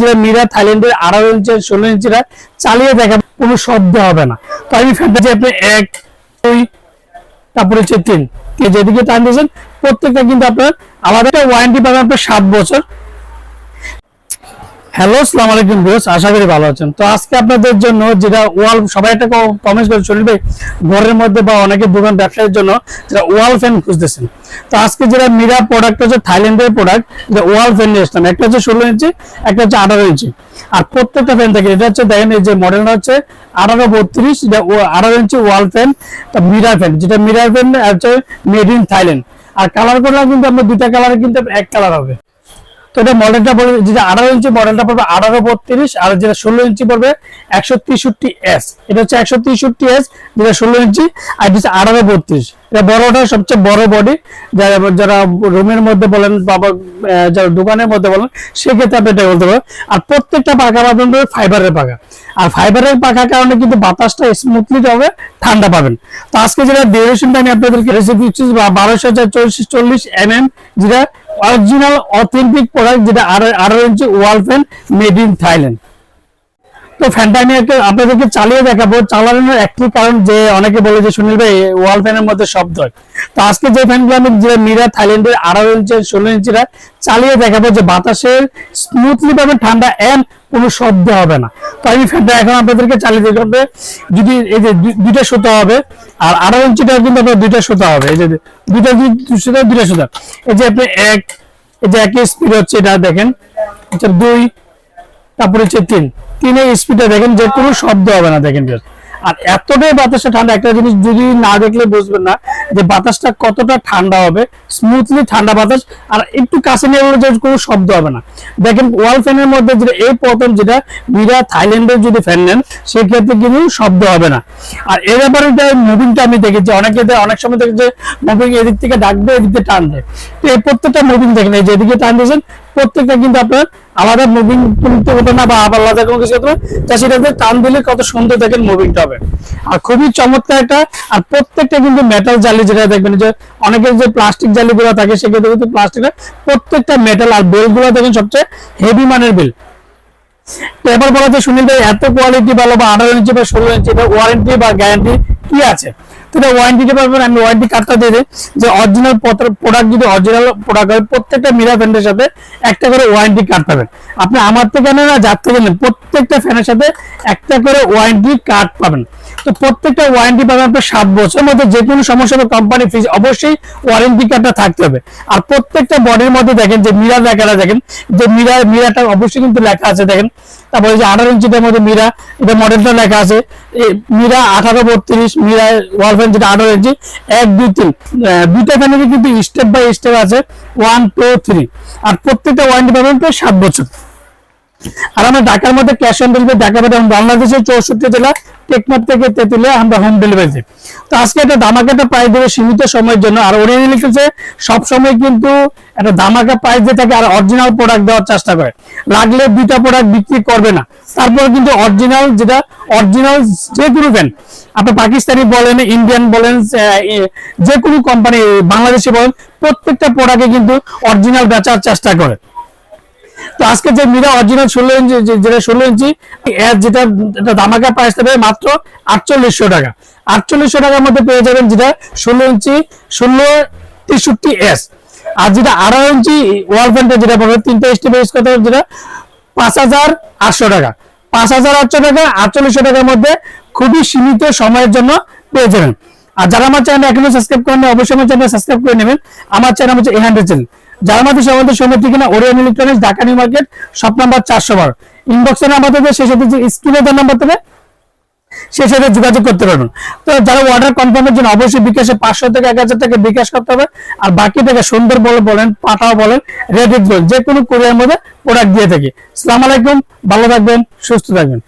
যে মিরা থাইল্যান্ডের 18 ইঞ্চি 16 ইঞ্চিরা চালিয়ে দেখা কোনো শব্দ হবে না। তো আমি ফ্যানটা যে আপনি 1 2 তারপরে হচ্ছে 3 যেদিকে টান দিয়েছেন প্রত্যেকটা কিন্তু আপনার আলাদা একটা ওয়ারেন্টি পাবেন আপনার 7 বছর। হ্যালো, আসসালামু আলাইকুম ভিউয়ার্স, আশা করি ভালো আছেন। তো আজকে আপনাদের জন্য যেটা ওয়াল, সবাই একটা কমেন্ট করে চলে ভাই ঘরের মধ্যে বা অনেকে দোকান ব্যবসায়ের জন্য যেটা ওয়াল ফ্যান খুঁজতেছেন। তো আজকে যেটা মিরা প্রোডাক্ট হচ্ছে থাইল্যান্ডের প্রোডাক্ট, যে ওয়াল ফ্যান নিয়ে আসলাম। একটা হচ্ছে 16 ইঞ্চি, একটা হচ্ছে 18 ইঞ্চি। আর প্রত্যেকটা ফ্যান থাকে, এটা হচ্ছে দেখেন এই যে মডেলটা হচ্ছে 1832, যেটা 18 ইঞ্চি ওয়াল ফ্যান, মিরা ফ্যান, যেটা মিরা ফ্যান হচ্ছে মেড ইন থাইল্যান্ড। আর কালার করলে কিন্তু আপনার দুইটা কালারে কিন্তু এক কালার হবে। তো এটা মডেলটা পড়বে, যেটা 18 ইঞ্চি মডেলটা পড়বে 1832, আর যেটা 16 ইঞ্চি পড়বে 163S। এটা হচ্ছে 163S, যেটা 16 ইঞ্চি, আর এটা হচ্ছে 1832। এটা বড়টা সবচেয়ে বড় বডি, যারা রুমের মধ্যে বলেন বা যারা দোকানের মধ্যে বলেন সেক্ষেত্রে আপনি এটা বলতে পারেন। আর প্রত্যেকটা পাখা পাবেন ফাইবারের পাখা, আর ফাইবারের পাখার কারণে কিন্তু বাতাসটা স্মুথলি হবে, ঠান্ডা পাবেন। তো আজকে যেটা ডিউরেশনটা আমি আপনাদেরকে রেসিপি দিচ্ছি 1240 mm, যেটা অরিজিনাল অথেন্টিক প্রোডাক্ট, যেটা 18 ইঞ্চি wall fan made in Thailand. তো ফ্যানটা আমি আপনাদেরকে চালিয়ে দেখাবো। চালানোর একটি কারণ, যে অনেকে বলে যে সুনীল ভাই ওয়াল ফ্যানের মধ্যে শব্দ হয়। তো আজকে যে ফ্যানগুলো আমি যে মিরা থাইল্যান্ডের 18 ইঞ্চি 16 ইঞ্চিরা চালিয়ে দেখাবো, যে বাতাসের স্মুথলি পাবে, ঠান্ডা এন্ড কোনো শব্দ হবে না। তো আমি ফ্যানটা এখন আপনাদেরকে চালিয়ে দিতে হবে। যদি এই যে দুইটা সুতা হবে, আর 18 ইঞ্চিটা কিন্তু আপনার দুইটা সুতা হবে। এই যে দুইটা সুতা, এই যে আপনি এই যে একই স্পিড হচ্ছে, এটা দেখেন, আচ্ছা 2, তারপরে হচ্ছে 3 স্পিডে দেখেন যে কোনো শব্দ হবে না। দেখেন আর এতটাই বাতাসটা ঠান্ডা, একটা জিনিস যদি না দেখলে বুঝবেন না যে বাতাসটা কতটা ঠান্ডা হবে, স্মুথলি ঠান্ডা বাতাস। আর একটু কাছে নিয়ে যে কোনো শব্দ হবে না। দেখেন ওয়াল ফ্যানের মধ্যে যেটা এই প্রথম, যেটা মিরা থাইল্যান্ডের যদি ফ্যান নেন সেক্ষেত্রে কিন্তু শব্দ হবে না। আর এর ব্যাপারে মুভিংটা আমি দেখেছি, অনেক সময় দেখেছি মুভিং এদিক থেকে ডাকবে, এদিক থেকে টানবে। তো এই প্রত্যেকটা মুভিং দেখেন, এই যে এদিকে টান দিয়েছেন প্রত্যেকটা কিন্তু আপনার আলাদা মুভিং করতে হবে না, বা আলাদা কোনো কিছু করতে হবে, সেটাতে টান দিলে কত সুন্দর দেখেন মুভিংটা হবে। আর খুবই চমৎকার একটা। আর প্রত্যেকটা কিন্তু মেটাল জালি, যেটা দেখবেন যে অনেকের যে প্লাস্টিক জালি গুলো থাকে সেক্ষেত্রে কিন্তু প্লাস্টিকের প্রত্যেকটা মেটাল। আর বেল গুলো দেখেন সবচেয়ে হেভি মানের বেল। তো এবার বলা যায় সুনীল ভাই এত কোয়ালিটি ভালো, বা 18 ইঞ্চি বা 16 ইঞ্চি, ওয়ারেন্টি বা গ্যারান্টি কি আছে? তো এটা ওয়ারেন্টিটা পাবেন, আমি ওয়ারেন্টি কার্ডটা দিয়ে দিই, যে অরিজিনাল প্রোডাক্ট যদি অরিজিনাল প্রোডাক্ট হয় প্রত্যেকটা মিরা ফ্যানের সাথে একটা করে ওয়ারেন্টি কার্ড পাবেন। আপনি আমার থেকে নেন না যার থেকে নেন, প্রত্যেকটা ফ্যানের সাথে একটা করে ওয়ারেন্টি কার্ড পাবেন। তো প্রত্যেকটা ওয়ারেন্টি পাবেন আপনার 7 বছরের মধ্যে। যে কোনো সমস্যা হবে কোম্পানি ফ্রিজ, অবশ্যই ওয়ারেন্টি কার্ডটা থাকতে হবে। আর প্রত্যেকটা বডির মধ্যে দেখেন যে মিরা লেখাটা, দেখেন যে মিরাটা অবশ্যই কিন্তু লেখা আছে। দেখেন তারপরে যে 18 ইঞ্চিটার মধ্যে মিরা, এটা মডেলটা লেখা আছে মিরা 1832, মিরা ওয়াল ফ্যান যেটা 18 ইঞ্চি 1 2 3, দুইটা ফ্যানের কিন্তু স্টেপ বাই স্টেপ আছে 1 2 3। আর প্রত্যেকটা ওয়ারেন্টি পাবেন প্রায় 7 বছর। আর আমরা ঢাকার মধ্যে ক্যাশ অন ডেলিভারি, ঢাকা বাংলাদেশের 64 জেলা, টেকনাফ থেকে তেতুলিয়া আমরা হোম ডেলিভারি দিই। তো আজকে একটা ধামাকাটা প্রাইস দেবে সীমিত সময়ের জন্য। আর ওরা লিখেছে সব সময় কিন্তু একটা ধামাকা প্রাইস দিয়ে থাকে, আর অরিজিনাল প্রোডাক্ট দেওয়ার চেষ্টা করে। লাগলে দুইটা প্রোডাক্ট বিক্রি করবে না, তারপরে কিন্তু অরিজিনাল, যেটা অরিজিনাল যে কোনো ফ্যান, আপনি পাকিস্তানি বলেন, ইন্ডিয়ান বলেন, যে কোনো কোম্পানি, বাংলাদেশি বলেন, প্রত্যেকটা প্রোডাক্টে কিন্তু অরিজিনাল বেচার চেষ্টা করে। তো আজকে যে মিরা অরিজিনাল 16 ইঞ্চি, যেটা 16 ইঞ্চি, যেটা ধামাকা প্রাইস দেবে মাত্র 4800 টাকা। 4800 টাকার মধ্যে পেয়ে যাবেন যেটা 16 ইঞ্চি 1663S। আর যেটা 18 ইঞ্চি ওয়াল ফ্যানটা, যেটা পাবে 3টা স্টেপ ইউজ করতে হবে, যেটা 5800 টাকা। 5800 টাকা 4800 টাকার মধ্যে খুবই সীমিত সময়ের জন্য পেয়ে যাবেন। আর যারা আমার চ্যানেল এখনো সাবস্ক্রাইব করেন, অবশ্যই আমার চ্যানেল সাবস্ক্রাইব করে নেবেন। আমার চ্যানেল হচ্ছে এ100 চ্যানেল। যারা আমাদের সমাজের সময় ঠিকানা Orion electronics, Dhaka new market, shop number 412, ইনবক্সে নাম্বার দেবে, সেই সাথে স্ক্রিনে দেওয়া নাম্বার দেবে, সেই সাথে যোগাযোগ করতে পারবেন। তো যারা অর্ডার কনফার্মের জন্য অবশ্যই বিকাশে 500 থেকে 1000 টাকা বিকাশ করতে হবে। আর বাকি টাকা সুন্দর বলেন, পাঠাও বলেন, রেডিট বলেন, যে কোনো কুরিয়ার মধ্যে প্রোডাক্ট দিয়ে থাকি। আসসালামু আলাইকুম, ভালো থাকবেন, সুস্থ থাকবেন।